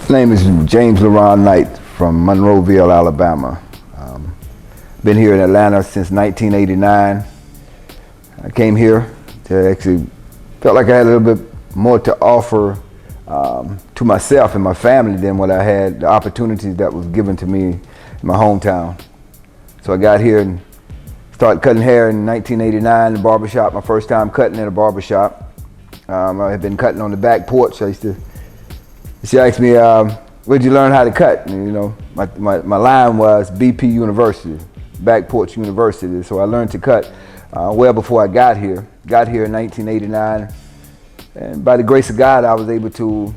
My name is James LaRon Knight from Monroeville, Alabama. Been here in Atlanta since 1989. I came here to actually, felt like I had a little bit more to offer to myself and my family than what I had, the opportunities that was given to me in my hometown. So I got here and started cutting hair in 1989 in the barbershop, my first time cutting in a barbershop. I had been cutting on the back porch. She asked me, where'd you learn how to cut? And, you know, my line was BP University, Back Porch University. So I learned to cut well before I got here. Got here in 1989. And by the grace of God, I was able to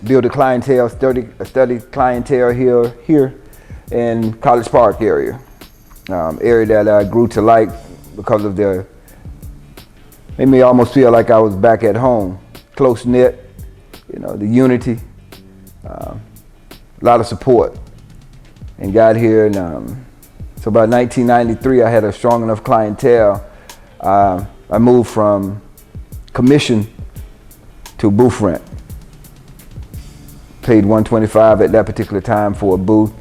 build a clientele, study clientele here in College Park area. Area that I grew to like because of made me almost feel like I was back at home. Close knit, you know, the unity, a lot of support. And got here, and so about 1993, I had a strong enough clientele. I moved from commission to booth rent. Paid $125 at that particular time for a booth.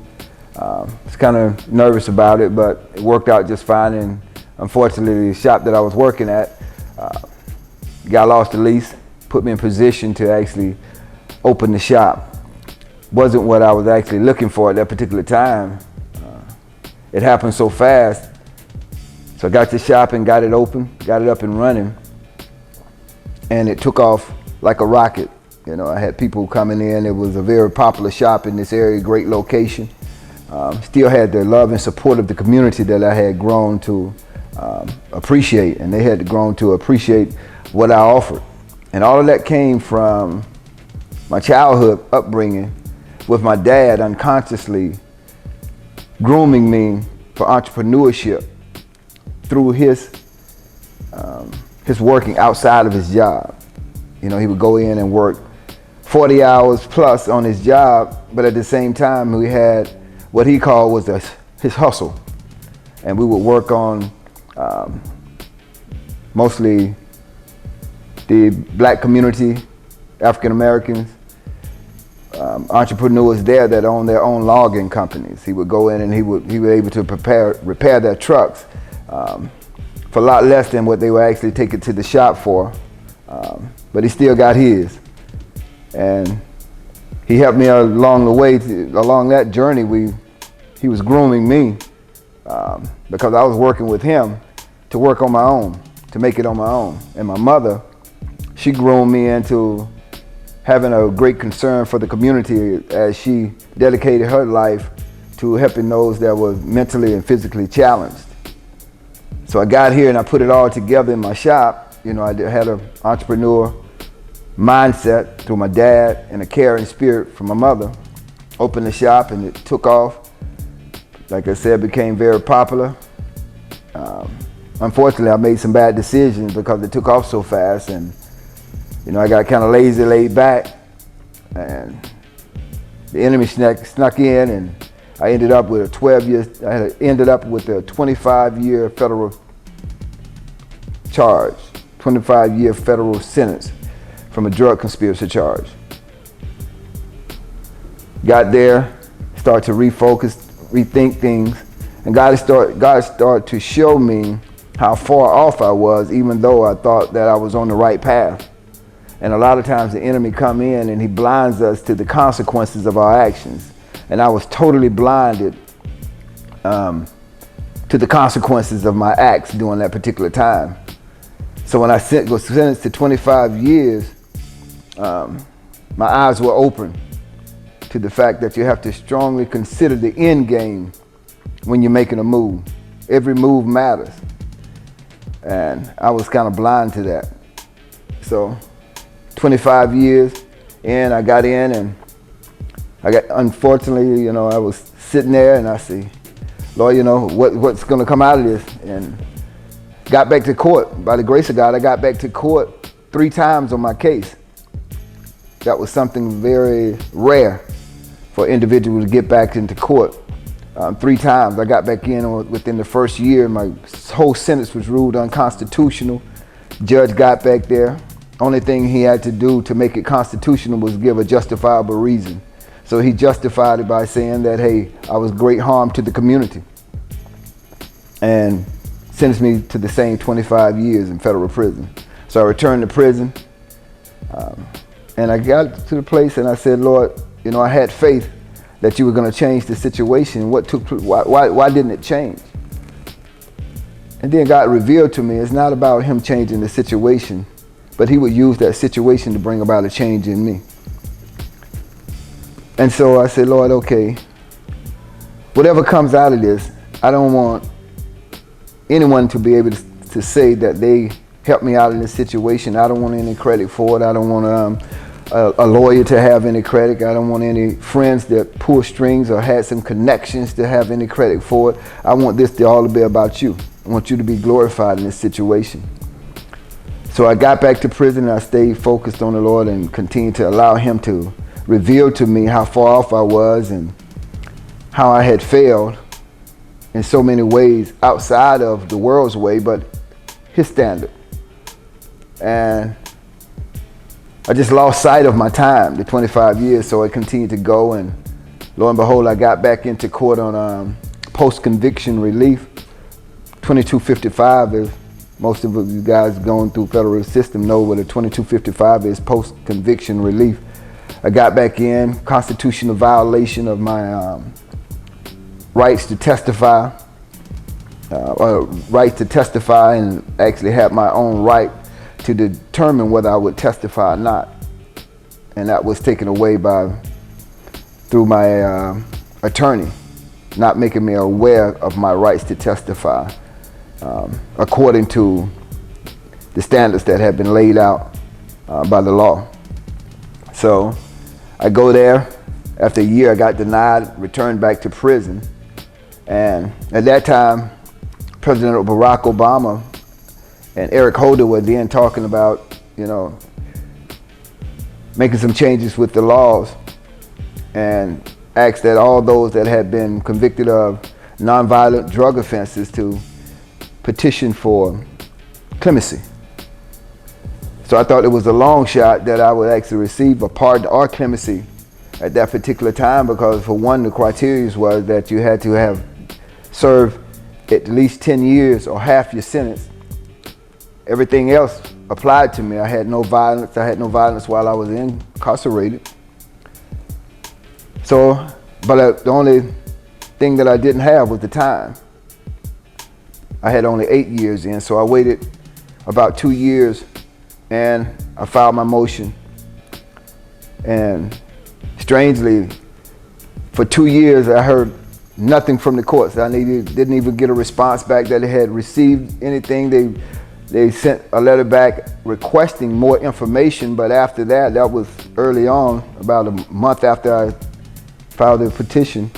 I was kind of nervous about it, but it worked out just fine. And unfortunately, the shop that I was working at got lost the lease, put me in position to actually open the shop. Wasn't what I was actually looking for at that particular time. It happened so fast. So I got the shop and got it open, got it up and running, and it took off like a rocket. You know, I had people coming in. It was a very popular shop in this area, great location. Still had the love and support of the community that I had grown to appreciate, and they had grown to appreciate what I offered. And all of that came from my childhood upbringing with my dad unconsciously grooming me for entrepreneurship through his working outside of his job. You know, he would go in and work 40 hours plus on his job, but at the same time, we had what he called was his hustle. And we would work on mostly the black community, African Americans, entrepreneurs there that own their own logging companies. He would go in and he was able to repair their trucks for a lot less than what they would actually take it to the shop for. But he still got his. And he helped me along the way, along that journey. He was grooming me because I was working with him to work on my own, to make it on my own. And my mother, she groomed me into having a great concern for the community as she dedicated her life to helping those that were mentally and physically challenged. So I got here and I put it all together in my shop. You know, I had an entrepreneur mindset through my dad and a caring spirit from my mother. Opened the shop and it took off. Like I said, became very popular. Unfortunately, I made some bad decisions because it took off so fast, and you know, I got kind of lazy, laid back, and the enemy snuck in, and I ended up with a 25-year federal charge, 25-year federal sentence from a drug conspiracy charge. Got there, started to refocus, rethink things, and God started to show me how far off I was, even though I thought that I was on the right path. And a lot of times the enemy come in and he blinds us to the consequences of our actions. And I was totally blinded to the consequences of my acts during that particular time. So when I was sentenced to 25 years, my eyes were open to the fact that you have to strongly consider the end game when you're making a move. Every move matters. And I was kind of blind to that. So 25 years in, I got in, and unfortunately, you know, I was sitting there and I see, Lord, you know, what's going to come out of this? And got back to court. By the grace of God, I got back to court 3 times on my case. That was something very rare for individuals to get back into court. 3 times. I got back in within the first year. My whole sentence was ruled unconstitutional. Judge got back there. Only thing he had to do to make it constitutional was give a justifiable reason. So he justified it by saying that, hey, I was great harm to the community, and sentenced me to the same 25 years in federal prison. So I returned to prison, and I got to the place and I said, Lord, you know, I had faith that you were going to change the situation. Why didn't it change? And then God revealed to me, it's not about him changing the situation, but he would use that situation to bring about a change in me. And so I said, Lord, okay, whatever comes out of this, I don't want anyone to be able to say that they helped me out in this situation. I don't want any credit for it. I don't want a lawyer to have any credit. I don't want any friends that pull strings or had some connections to have any credit for it. I want this to all be about you. I want you to be glorified in this situation. So I got back to prison and I stayed focused on the Lord and continued to allow him to reveal to me how far off I was and how I had failed in so many ways outside of the world's way, but his standard. And I just lost sight of my time, the 25 years, so I continued to go, and lo and behold, I got back into court on post-conviction relief. 2255 is, most of you guys going through federal system know what a 2255 is, post-conviction relief. I got back in, constitutional violation of my rights to testify, and actually had my own right to determine whether I would testify or not. And that was taken away through my attorney, not making me aware of my rights to testify according to the standards that had been laid out by the law. So I go there. After a year, I got denied, returned back to prison. And at that time, President Barack Obama and Eric Holder were then talking about, you know, making some changes with the laws, and asked that all those that had been convicted of nonviolent drug offenses to petition for clemency. So I thought it was a long shot that I would actually receive a pardon or clemency at that particular time, because for one, the criteria was that you had to have served at least 10 years or half your sentence. Everything else applied to me. I had no violence. I had no violence while I was incarcerated. So, but the only thing that I didn't have was the time. I had only 8 years in, so I waited about 2 years and I filed my motion. And strangely, for 2 years I heard nothing from the courts. I didn't even get a response back that they had received anything. They sent a letter back requesting more information, but after that, that was early on, about a month after I filed the petition.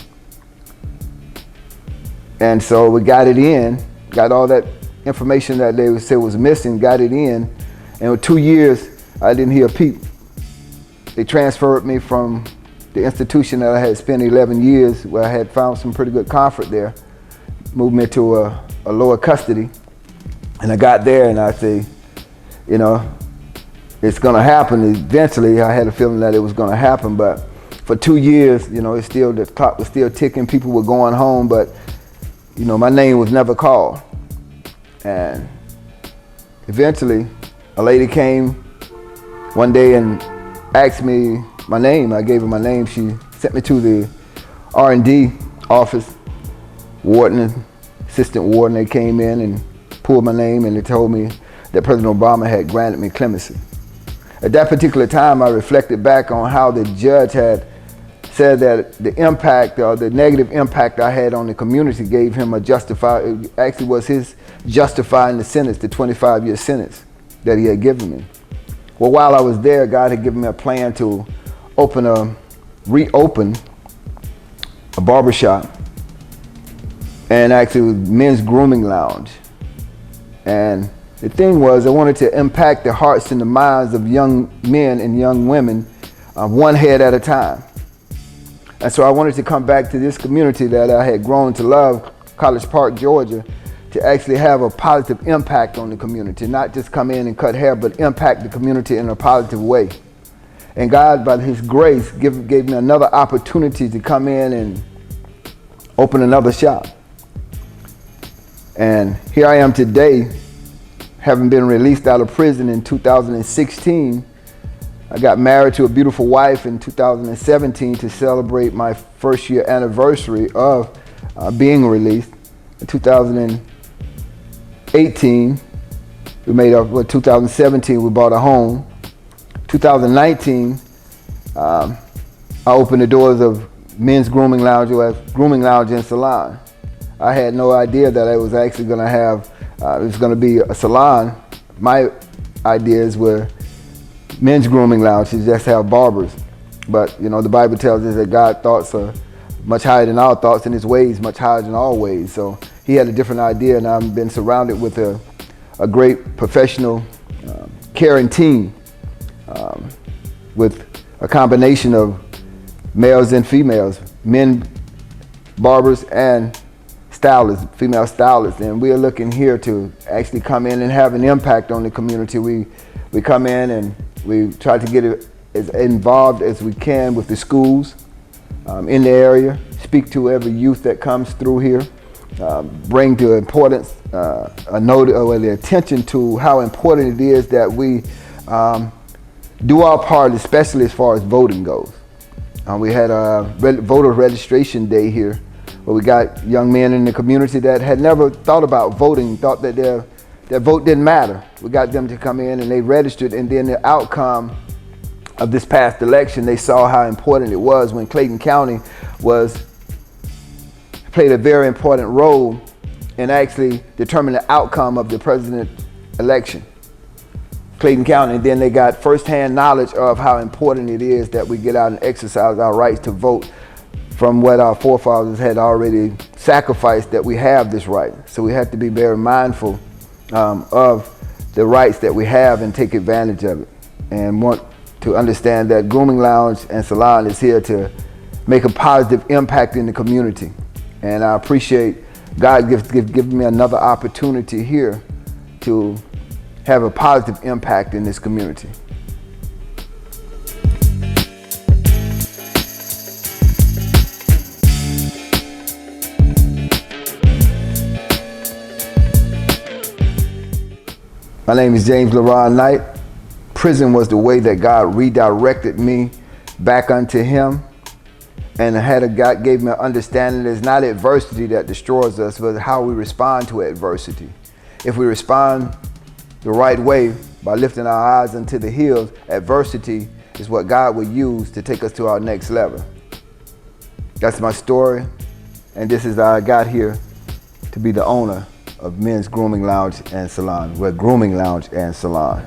And so we got it in, got all that information that they said was missing, got it in, and with 2 years, I didn't hear a peep. They transferred me from the institution that I had spent 11 years, where I had found some pretty good comfort there, moved me to a lower custody. And I got there and I say, you know, it's gonna happen eventually. I had a feeling that it was gonna happen, but for 2 years, you know, the clock was still ticking, people were going home, but, you know, my name was never called. And eventually, a lady came one day and asked me my name. I gave her my name. She sent me to the R&D office. Warden, assistant warden, they came in and pulled my name, and they told me that President Obama had granted me clemency. At that particular time, I reflected back on how the judge had said that the impact or the negative impact I had on the community gave him a it actually was his justifying the sentence, the 25-year sentence that he had given me. Well, while I was there, God had given me a plan to reopen a barbershop, and actually it was men's grooming lounge. And the thing was, I wanted to impact the hearts and the minds of young men and young women, one head at a time. And so I wanted to come back to this community that I had grown to love, College Park, Georgia, to actually have a positive impact on the community, not just come in and cut hair, but impact the community in a positive way. And God, by his grace, gave me another opportunity to come in and open another shop. And here I am today, having been released out of prison in 2016. I got married to a beautiful wife in 2017 to celebrate my first year anniversary of being released. In 2018, we made up, 2017, we bought a home. 2019, I opened the doors of Men's Grooming Lounge, Grooming Lounge and Salon. I had no idea that I was actually going to have, it was going to be a salon. My ideas were men's grooming lounge, to just have barbers. But, you know, the Bible tells us that God's thoughts are much higher than our thoughts, and his ways much higher than our ways. So he had a different idea, and I've been surrounded with a great professional, caring team with a combination of males and females, men barbers and stylists, female stylists. And we are looking here to actually come in and have an impact on the community. We come in and we try to get it as involved as we can with the schools in the area, speak to every youth that comes through here, bring the importance, the attention to how important it is that we do our part, especially as far as voting goes. We had a voter registration day here, where we got young men in the community that had never thought about voting, thought that their vote didn't matter. We got them to come in and they registered, and then the outcome of this past election, they saw how important it was when Clayton County played a very important role in actually determining the outcome of the president election. Clayton County, and then they got firsthand knowledge of how important it is that we get out and exercise our rights to vote, from what our forefathers had already sacrificed, that we have this right. So we have to be very mindful of the rights that we have and take advantage of it, and want to understand that Grooming Lounge and Salon is here to make a positive impact in the community. And I appreciate God giving me another opportunity here to have a positive impact in this community. My name is LaRon Knight. Prison was the way that God redirected me back unto him. And God gave me an understanding that it's not adversity that destroys us, but how we respond to adversity. If we respond the right way by lifting our eyes unto the hills, adversity is what God will use to take us to our next level. That's my story, and this is how I got here to be the owner of Men's Grooming Lounge and Salon. We're Grooming Lounge and Salon.